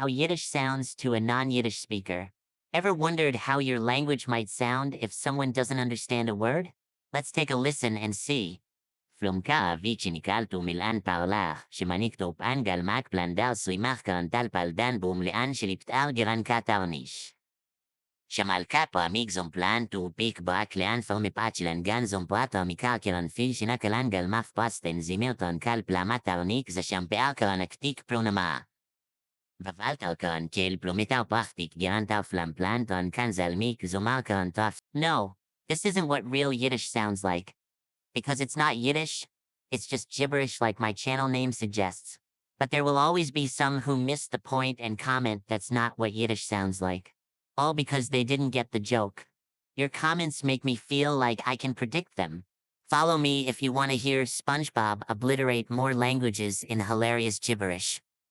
How Yiddish sounds to a non-Yiddish speaker. Ever wondered how your language might sound if someone doesn't understand a word? Let's take a listen and see. Flumka vicinikaltu milan parlar, shimanikto pangal mak plandal suimarkan talpal danbum lian shiliptal giran katarnish. Shamal kapa migzom plan tu pik brak lian formipachilan ganzom prata mikalkiran fil sinakalangal maf pasten zimirton kal plamatarnik za shampealkaran aktik pronama. Vavaltalkan kel plumitaw pachtik girantaw flamplanton kanzalmik zumalkan tof. No, this isn't what real Yiddish sounds like. Because it's not Yiddish, it's just gibberish like my channel name suggests. But there will always be some who miss the point and comment that's not what Yiddish sounds like. All because they didn't get the joke. Your comments make me feel like I can predict them. Follow me if you want to hear SpongeBob obliterate more languages in hilarious gibberish.